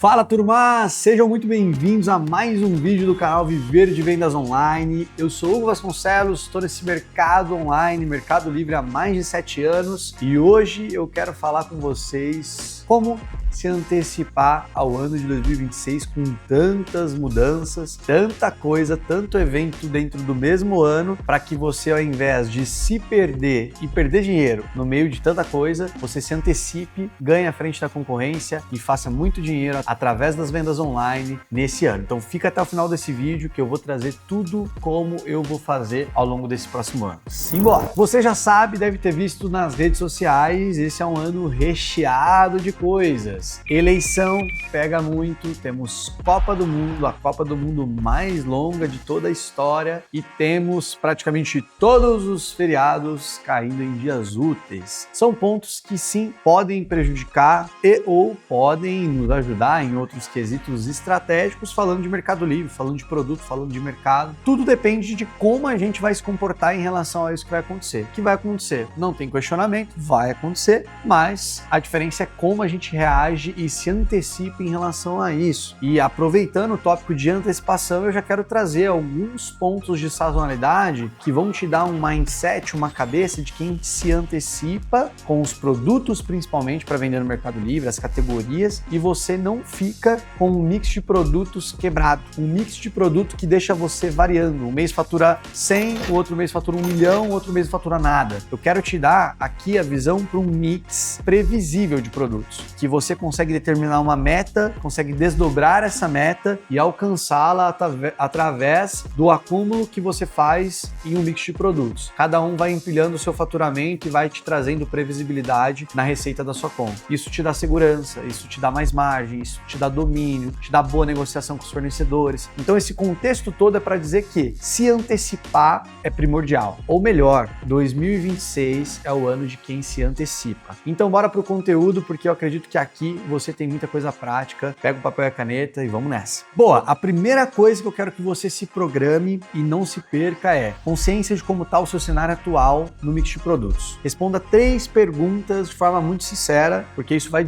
Fala turma, sejam muito bem-vindos a mais um vídeo do canal Viver de Vendas Online. Eu sou Hugo Vasconcelos, estou nesse mercado online, Mercado Livre há mais de 7 anos e hoje eu quero falar com vocês como se antecipar ao ano de 2026 com tantas mudanças, tanta coisa, tanto evento dentro do mesmo ano, para que você, ao invés de se perder e perder dinheiro no meio de tanta coisa, você se antecipe, ganhe à frente da concorrência e faça muito dinheiro através das vendas online nesse ano. Então fica até o final desse vídeo que eu vou trazer tudo como eu vou fazer ao longo desse próximo ano. Simbora! Você já sabe, deve ter visto nas redes sociais, esse é um ano recheado de coisas. Eleição pega muito, temos Copa do Mundo, a Copa do Mundo mais longa de toda a história e temos praticamente todos os feriados caindo em dias úteis. São pontos que sim podem prejudicar e ou podem nos ajudar em outros quesitos estratégicos, falando de Mercado Livre, falando de produto, falando de mercado. Tudo depende de como a gente vai se comportar em relação a isso que vai acontecer. O que vai acontecer? Não tem questionamento, vai acontecer, mas a diferença é como a gente reage e se antecipa em relação a isso. E aproveitando o tópico de antecipação, eu já quero trazer alguns pontos de sazonalidade que vão te dar um mindset, uma cabeça de quem se antecipa com os produtos, principalmente para vender no Mercado Livre, as categorias, e você não fica com um mix de produtos quebrado, um mix de produto que deixa você variando. Um mês fatura 100, o outro mês fatura 1 milhão, o outro mês fatura nada. Eu quero te dar aqui a visão para um mix previsível de produtos, que você consegue determinar uma meta, consegue desdobrar essa meta e alcançá-la através do acúmulo que você faz em um mix de produtos. Cada um vai empilhando o seu faturamento e vai te trazendo previsibilidade na receita da sua conta. Isso te dá segurança, isso te dá mais margem, isso te dá domínio, te dá boa negociação com os fornecedores. Então esse contexto todo é para dizer que se antecipar é primordial. Ou melhor, 2026 é o ano de quem se antecipa. Então bora pro conteúdo, porque eu acredito que aqui você tem muita coisa prática. Pega o papel e a caneta e vamos nessa. Boa, a primeira coisa que eu quero que você se programe e não se perca é consciência de como está o seu cenário atual no mix de produtos. Responda 3 perguntas de forma muito sincera, porque isso vai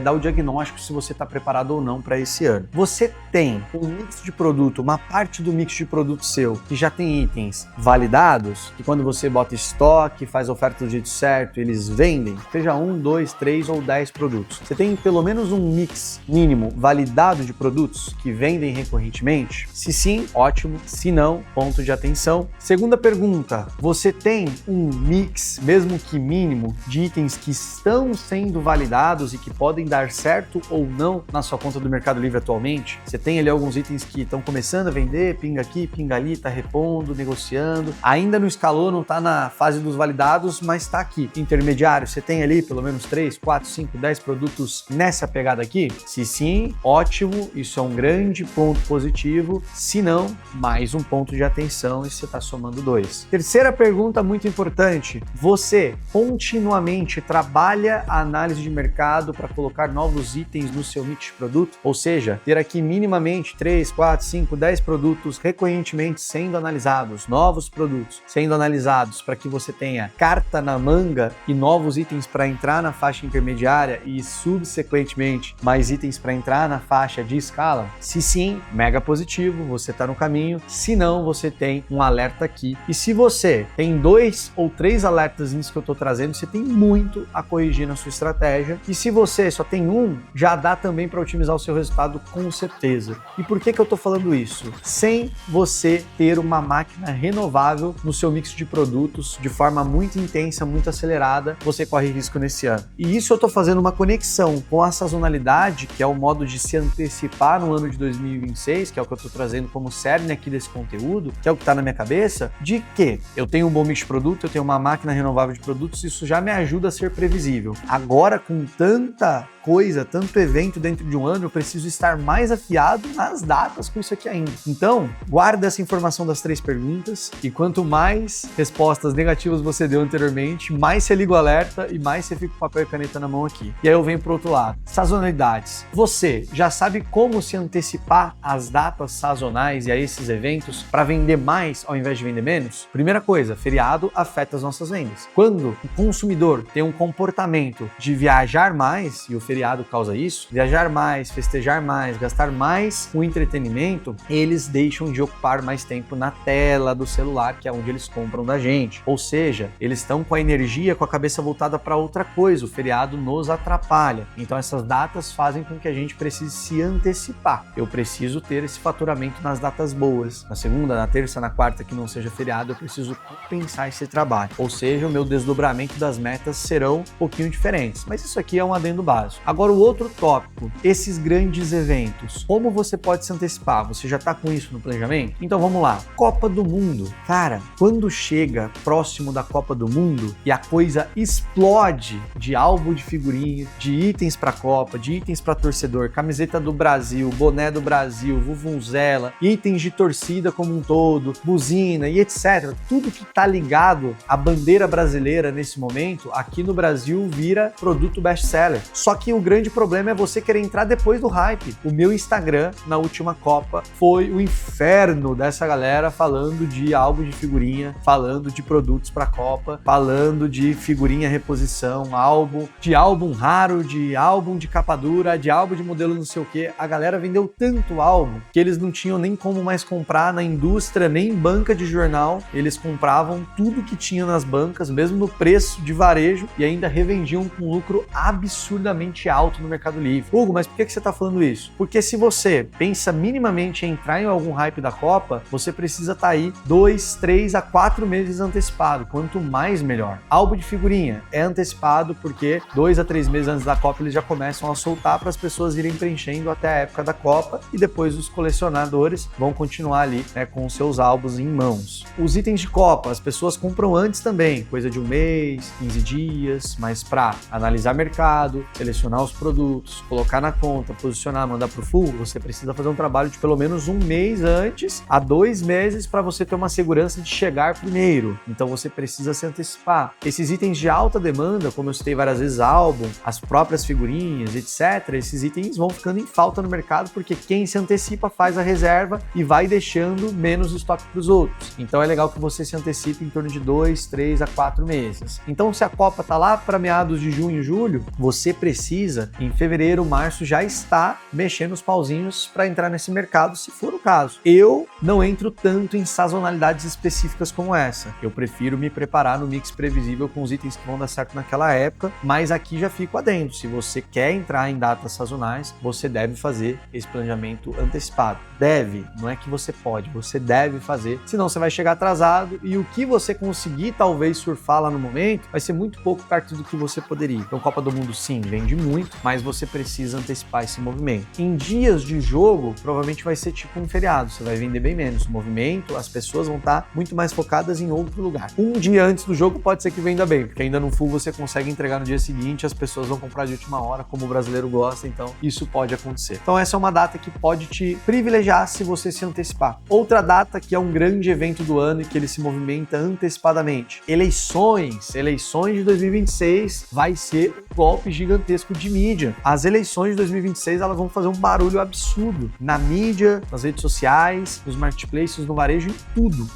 dar o diagnóstico se você está preparado ou não para esse ano. Você tem um mix de produto, uma parte do mix de produto seu que já tem itens validados, que quando você bota estoque, faz oferta do jeito certo, eles vendem, seja 1, 2, 3 ou 10 produtos. Você tem pelo menos um mix mínimo validado de produtos que vendem recorrentemente? Se sim, ótimo. Se não, ponto de atenção. Segunda pergunta, você tem um mix, mesmo que mínimo, de itens que estão sendo validados e que podem dar certo ou não na sua conta do Mercado Livre atualmente? Você tem ali alguns itens que estão começando a vender, pinga aqui, pinga ali, tá repondo, negociando. Ainda não escalou, não tá na fase dos validados, mas tá aqui. Intermediário, você tem ali pelo menos 3, 4, 5, 10 produtos nessa pegada aqui? Se sim, ótimo, isso é um grande ponto positivo. Se não, mais um ponto de atenção e você está somando 2. Terceira pergunta muito importante, você continuamente trabalha a análise de mercado para colocar novos itens no seu mix de produto? Ou seja, ter aqui minimamente 3, 4, 5, 10 produtos recorrentemente sendo analisados, novos produtos sendo analisados para que você tenha carta na manga e novos itens para entrar na faixa intermediária e subsequentemente mais itens para entrar na faixa de escala? Se sim, mega positivo, você está no caminho. Se não, você tem um alerta aqui. E se você tem 2 ou 3 alertas nisso que eu estou trazendo, você tem muito a corrigir na sua estratégia. E se você só tem um, já dá também para otimizar o seu resultado com certeza. E por que eu estou falando isso? Sem você ter uma máquina renovável no seu mix de produtos de forma muito intensa, muito acelerada, você corre risco nesse ano. E isso eu estou fazendo uma conexão com a sazonalidade, que é o modo de se antecipar no ano de 2026, que é o que eu estou trazendo como cerne aqui desse conteúdo, que é o que está na minha cabeça, de que eu tenho um bom mix de produto, eu tenho uma máquina renovável de produtos, isso já me ajuda a ser previsível. Agora, com tanta coisa, tanto evento dentro de um ano, eu preciso estar mais afiado nas datas com isso aqui ainda. Então, guarda essa informação das 3 perguntas e quanto mais respostas negativas você deu anteriormente, mais você liga o alerta e mais você fica com papel e caneta na mão aqui. E aí eu venho para outro lado. Sazonalidades. Você já sabe como se antecipar às datas sazonais e a esses eventos para vender mais ao invés de vender menos? Primeira coisa, feriado afeta as nossas vendas. Quando o consumidor tem um comportamento de viajar mais, e o feriado causa isso, viajar mais, festejar mais, gastar mais com entretenimento, eles deixam de ocupar mais tempo na tela do celular, que é onde eles compram da gente. Ou seja, eles estão com a energia, com a cabeça voltada para outra coisa. O feriado nos atrapalha. Então essas datas fazem com que a gente precise se antecipar. Eu preciso ter esse faturamento nas datas boas. Na segunda, na terça, na quarta, que não seja feriado, eu preciso compensar esse trabalho. Ou seja, o meu desdobramento das metas serão um pouquinho diferentes. Mas isso aqui é um adendo básico. Agora, o outro tópico, esses grandes eventos. Como você pode se antecipar? Você já está com isso no planejamento? Então vamos lá. Copa do Mundo. Cara, quando chega próximo da Copa do Mundo e a coisa explode de álbum de figurinha, de itens para Copa, de itens para torcedor, camiseta do Brasil, boné do Brasil, vuvuzela, itens de torcida como um todo, buzina e etc. Tudo que tá ligado à bandeira brasileira nesse momento, aqui no Brasil vira produto best-seller. Só que o grande problema é você querer entrar depois do hype. O meu Instagram na última Copa foi o inferno dessa galera falando de álbum de figurinha, falando de produtos para Copa, falando de figurinha reposição, álbum raro, de álbum de capa dura, de álbum de modelo não sei o que. A galera vendeu tanto álbum que eles não tinham nem como mais comprar na indústria, nem em banca de jornal. Eles compravam tudo que tinha nas bancas, mesmo no preço de varejo, e ainda revendiam com lucro absurdamente alto no Mercado Livre. Hugo, mas por que você está falando isso? Porque se você pensa minimamente em entrar em algum hype da Copa, você precisa estar aí 2, 3 a 4 meses antecipado. Quanto mais, melhor. Álbum de figurinha é antecipado porque 2 a 3 meses antes da Copa eles já começam a soltar para as pessoas irem preenchendo até a época da Copa, e depois os colecionadores vão continuar ali, né, com os seus álbuns em mãos. Os itens de Copa, as pessoas compram antes também, coisa de um mês, 15 dias, mas para analisar mercado, selecionar os produtos, colocar na conta, posicionar, mandar pro full, você precisa fazer um trabalho de pelo menos um mês antes a 2 meses para você ter uma segurança de chegar primeiro. Então você precisa se antecipar. Esses itens de alta demanda, como eu citei várias vezes, álbum, as próprias figurinhas, etc., esses itens vão ficando em falta no mercado porque quem se antecipa faz a reserva e vai deixando menos estoque para os outros. Então é legal que você se antecipe em torno de 2, 3 a 4 meses. Então se a Copa tá lá para meados de junho, julho, você precisa, em fevereiro, março, já estar mexendo os pauzinhos para entrar nesse mercado, se for o caso. Eu não entro tanto em sazonalidades específicas como essa. Eu prefiro me preparar no mix previsível com os itens que vão dar certo naquela época, mas aqui já fico adendo. Se você quer entrar em datas sazonais, você deve fazer esse planejamento antecipado. Deve, não é que você pode, você deve fazer, senão você vai chegar atrasado e o que você conseguir talvez surfar lá no momento vai ser muito pouco perto do que você poderia. Então Copa do Mundo sim, vende muito, mas você precisa antecipar esse movimento. Em dias de jogo, provavelmente vai ser tipo um feriado, você vai vender bem menos. O movimento, as pessoas vão estar muito mais focadas em outro lugar. Um dia antes do jogo pode ser que venda bem, porque ainda no full você consegue entregar no dia seguinte, as pessoas vão comprar de última hora, como o brasileiro gosta, então isso pode acontecer. Então essa é uma data que pode te privilegiar se você se antecipar. Outra data que é um grande evento do ano e que ele se movimenta antecipadamente. Eleições de 2026 vai ser um golpe gigantesco de mídia. As eleições de 2026 elas vão fazer um barulho absurdo na mídia, nas redes sociais, nos marketplaces, no varejo, em tudo.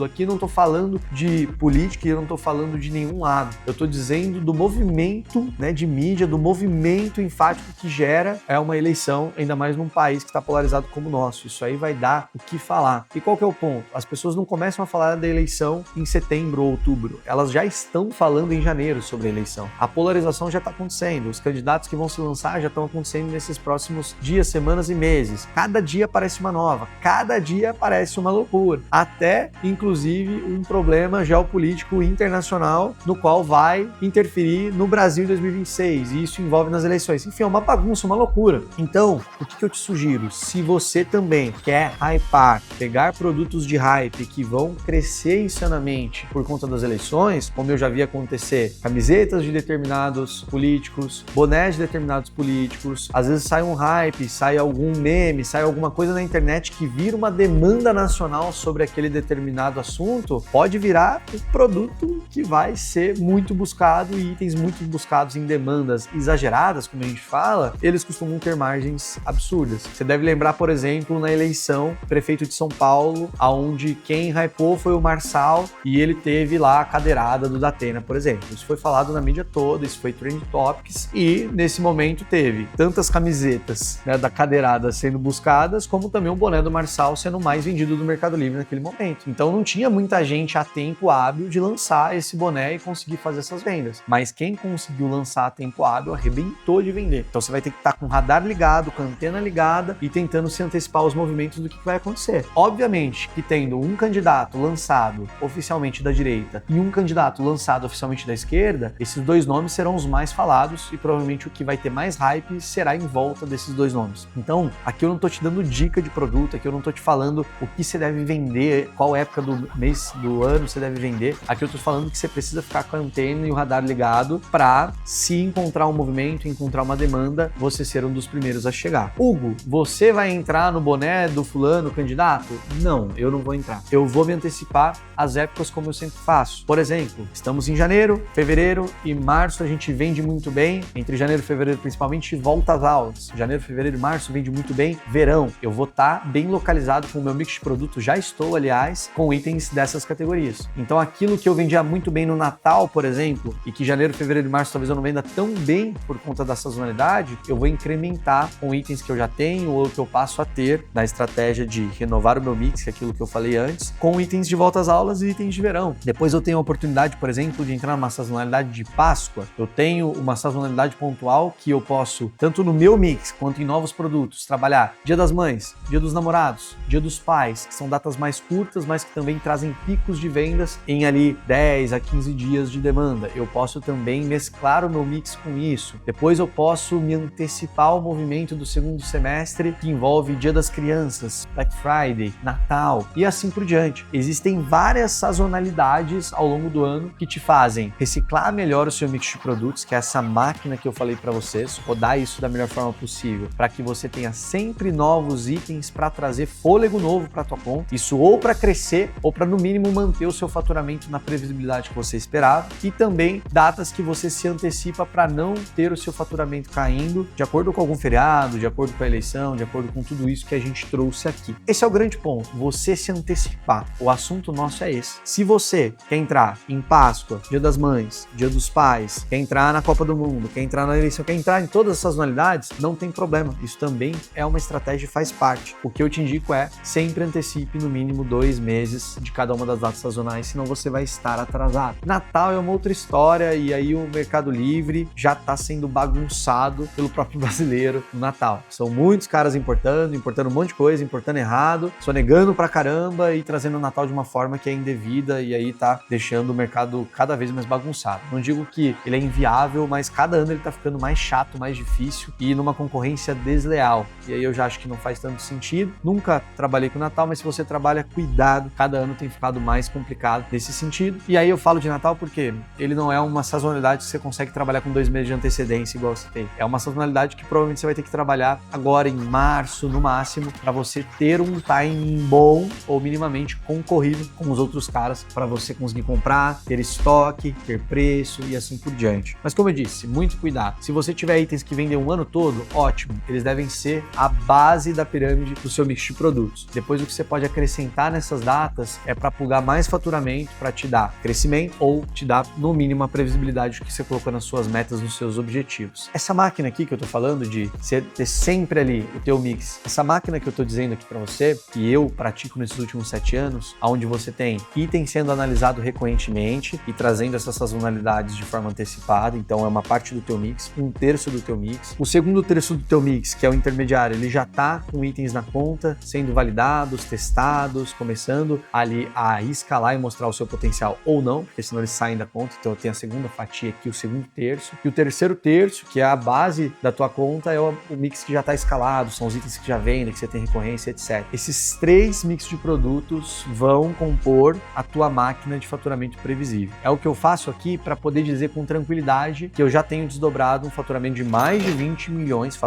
Aqui não tô falando de política e eu não tô falando de nenhum lado. Eu tô dizendo do movimento, né, de mídia, do movimento enfático que gera uma eleição, ainda mais num país que está polarizado como o nosso. Isso aí vai dar o que falar. E qual que é o ponto? As pessoas não começam a falar da eleição em setembro ou outubro. Elas já estão falando em janeiro sobre a eleição. A polarização já está acontecendo. Os candidatos que vão se lançar já estão acontecendo nesses próximos dias, semanas e meses. Cada dia aparece uma nova. Cada dia aparece uma loucura. Até, inclusive, um problema geopolítico internacional no qual vai interferir no Brasil em 2026. E isso envolve nas eleições. Enfim, é uma bagunça, uma loucura. Então, o que eu te sugiro? Se você também quer hypar, pegar produtos de hype que vão crescer insanamente por conta das eleições, como eu já vi acontecer, camisetas de determinados políticos, bonés de determinados políticos, às vezes sai um hype, sai algum meme, sai alguma coisa na internet que vira uma demanda nacional sobre aquele determinado assunto, pode virar um produto que vai ser muito buscado e itens muito buscados em demanda demandas exageradas, como a gente fala, eles costumam ter margens absurdas. Você deve lembrar, por exemplo, na eleição prefeito de São Paulo, aonde quem hypou foi o Marçal e ele teve lá a cadeirada do Datena, por exemplo. Isso foi falado na mídia toda, isso foi trending topics e nesse momento teve tantas camisetas, né, da cadeirada sendo buscadas, como também o boné do Marçal sendo o mais vendido do Mercado Livre naquele momento. Então não tinha muita gente a tempo hábil de lançar esse boné e conseguir fazer essas vendas. Mas quem conseguiu lançar a tempo hábil arrebentou de vender. Então você vai ter que estar com o radar ligado, com a antena ligada e tentando se antecipar os movimentos do que vai acontecer. Obviamente que tendo um candidato lançado oficialmente da direita e um candidato lançado oficialmente da esquerda, esses dois nomes serão os mais falados e provavelmente o que vai ter mais hype será em volta desses dois nomes. Então, aqui eu não tô te dando dica de produto, aqui eu não tô te falando o que você deve vender, qual época do mês, do ano você deve vender. Aqui eu tô falando que você precisa ficar com a antena e o radar ligado para, se encontrar um movimento, encontrar uma demanda, você ser um dos primeiros a chegar. Hugo, você vai entrar no boné do fulano candidato? Não, eu não vou entrar. Eu vou me antecipar às épocas como eu sempre faço. Por exemplo, estamos em janeiro, fevereiro e março a gente vende muito bem. Entre janeiro e fevereiro principalmente, volta às aulas. Janeiro, fevereiro e março vende muito bem. Verão, eu vou estar bem localizado com o meu mix de produtos. Já estou, aliás, com itens dessas categorias. Então aquilo que eu vendia muito bem no Natal, por exemplo, e que janeiro, fevereiro e março talvez eu não venda tão bem por conta da sazonalidade, eu vou incrementar com itens que eu já tenho ou que eu passo a ter na estratégia de renovar o meu mix, que é aquilo que eu falei antes, com itens de volta às aulas e itens de verão. Depois eu tenho a oportunidade, por exemplo, de entrar numa sazonalidade de Páscoa. Eu tenho uma sazonalidade pontual que eu posso, tanto no meu mix quanto em novos produtos, trabalhar Dia das Mães, Dia dos Namorados, Dia dos Pais, que são datas mais curtas, mas que também trazem picos de vendas em ali 10 a 15 dias de demanda. Eu posso também mesclar o meu mix com isso. Depois eu posso me antecipar ao movimento do segundo semestre, que envolve Dia das Crianças, Black Friday, Natal e assim por diante. Existem várias sazonalidades ao longo do ano que te fazem reciclar melhor o seu mix de produtos, que é essa máquina que eu falei para vocês, rodar isso da melhor forma possível, para que você tenha sempre novos itens para trazer fôlego novo para tua conta. Isso ou para crescer ou para no mínimo manter o seu faturamento na previsibilidade que você esperava, e também datas que você se antecipa para não ter o seu faturamento caindo de acordo com algum feriado, de acordo com a eleição, de acordo com tudo isso que a gente trouxe aqui. Esse é o grande ponto, você se antecipar. O assunto nosso é esse. Se você quer entrar em Páscoa, Dia das Mães, Dia dos Pais, quer entrar na Copa do Mundo, quer entrar na eleição, quer entrar em todas essas sazonalidades, não tem problema. Isso também é uma estratégia e faz parte. O que eu te indico é sempre antecipe no mínimo 2 meses de cada uma das datas sazonais, senão você vai estar atrasado. Natal é uma outra história e aí o Mercado Livre já está sendo bagunçado pelo próprio brasileiro no Natal. São muitos caras importando um monte de coisa, importando errado, sonegando pra caramba e trazendo o Natal de uma forma que é indevida e aí tá deixando o mercado cada vez mais bagunçado. Não digo que ele é inviável, mas cada ano ele tá ficando mais chato, mais difícil e numa concorrência desleal. E aí eu já acho que não faz tanto sentido. Nunca trabalhei com Natal, mas se você trabalha, cuidado, cada ano tem ficado mais complicado nesse sentido. E aí eu falo de Natal porque ele não é uma sazonalidade que você consegue trabalhar com 2 meses de antecedência igual você tem. É uma sazonalidade que provavelmente você vai ter que trabalhar agora em março, no máximo, para você ter um timing bom ou minimamente concorrido com os outros caras para você conseguir comprar, ter estoque, ter preço e assim por diante. Mas como eu disse, muito cuidado. Se você tiver itens que vendem um ano todo, ótimo. Eles devem ser a base da pirâmide do seu mix de produtos. Depois o que você pode acrescentar nessas datas é para plugar mais faturamento, para te dar crescimento ou te dar no mínimo a previsibilidade que você colocou nas suas metas, nos seus objetivos. Essa máquina aqui que eu tô falando de ter sempre ali o teu mix, essa máquina que eu tô dizendo aqui para você, que eu pratico nesses últimos 7 anos, onde você tem item sendo analisado recorrentemente e trazendo essas sazonalidades de forma antecipada, então é uma parte do teu mix, 1/3 do teu mix. O segundo terço do teu mix, que é o intermediário, ele já tá com itens na conta, sendo validados, testados, começando ali a escalar e mostrar o seu potencial ou não, porque senão eles saem da conta, então eu tenho a segunda fatia aqui, o segundo terço, e o terceiro terço, que é a base da tua conta, é o mix que já está escalado, são os itens que já vendem, que você tem recorrência, etc. Esses 3 mix de produtos vão compor a tua máquina de faturamento previsível. É o que eu faço aqui para poder dizer com tranquilidade que eu já tenho desdobrado um faturamento de mais de 20 milhões,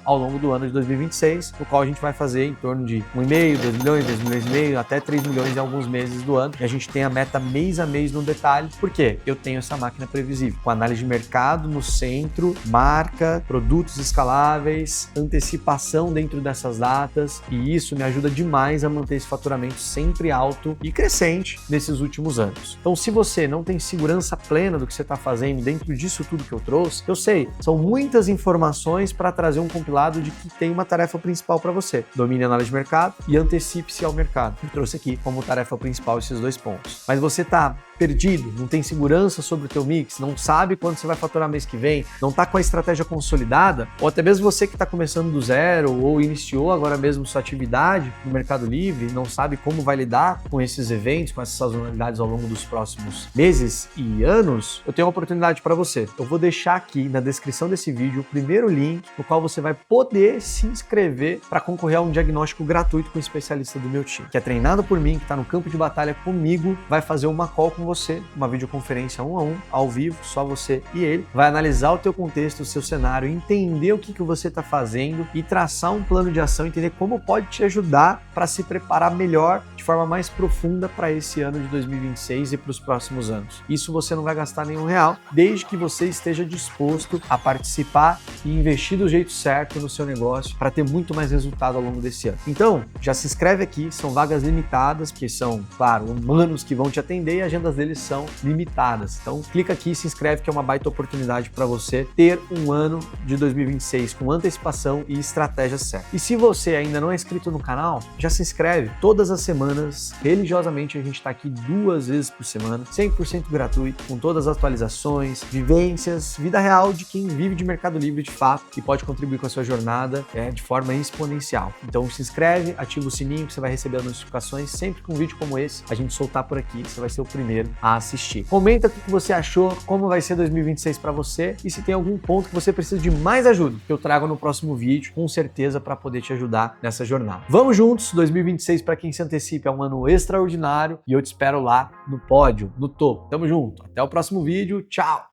ao longo do ano de 2026, no qual a gente vai fazer em torno de 1,5, 2 milhões, 2 milhões e meio, até 3 milhões em alguns meses do ano, e a gente tem a meta mês a mês no detalhe, porque eu tenho essa máquina previsível. previsível, com análise de mercado no centro, marca, produtos escaláveis, antecipação dentro dessas datas, e isso me ajuda demais a manter esse faturamento sempre alto e crescente nesses últimos anos. Então, se você não tem segurança plena do que você está fazendo dentro disso tudo que eu trouxe, eu sei, são muitas informações para trazer um compilado de que tem uma tarefa principal para você. Domine a análise de mercado e antecipe-se ao mercado. Eu trouxe aqui como tarefa principal esses dois pontos. Mas você está perdido, não tem segurança sobre o teu mix, não sabe quanto você vai faturar mês que vem, não está com a estratégia consolidada, ou até mesmo você que está começando do zero ou iniciou agora mesmo sua atividade no Mercado Livre, não sabe como vai lidar com esses eventos, com essas sazonalidades ao longo dos próximos meses e anos, eu tenho uma oportunidade para você. Eu vou deixar aqui na descrição desse vídeo o primeiro link no qual você vai poder se inscrever para concorrer a um diagnóstico gratuito com um especialista do meu time, que é treinado por mim, que está no campo de batalha comigo, vai fazer uma call com você, uma videoconferência 1 a 1, ao vivo, só você e ele, vai analisar o teu contexto, o seu cenário, entender o que você está fazendo e traçar um plano de ação, entender como pode te ajudar para se preparar melhor, de forma mais profunda para esse ano de 2026 e para os próximos anos. Isso você não vai gastar nenhum real, desde que você esteja disposto a participar e investir do jeito certo no seu negócio para ter muito mais resultado ao longo desse ano. Então, já se inscreve aqui, são vagas limitadas, porque são, claro, humanos que vão te atender e agendas deles são limitadas. Então, clica aqui e se inscreve, que é uma baita oportunidade para você ter um ano de 2026 com antecipação e estratégia certa. E se você ainda não é inscrito no canal, já se inscreve. Todas as semanas, religiosamente, a gente está aqui 2 vezes por semana, 100% gratuito, com todas as atualizações, vivências, vida real de quem vive de Mercado Livre de fato e pode contribuir com a sua jornada de forma exponencial. Então, se inscreve, ativa o sininho que você vai receber as notificações sempre que um vídeo como esse a gente soltar por aqui, você vai ser o primeiro a assistir. Comenta o que você achou, como vai ser 2026 para você e se tem algum ponto que você precisa de mais ajuda, que eu trago no próximo vídeo, com certeza, para poder te ajudar nessa jornada. Vamos juntos, 2026 para quem se antecipa é um ano extraordinário e eu te espero lá no pódio, no topo. Tamo junto, até o próximo vídeo, tchau!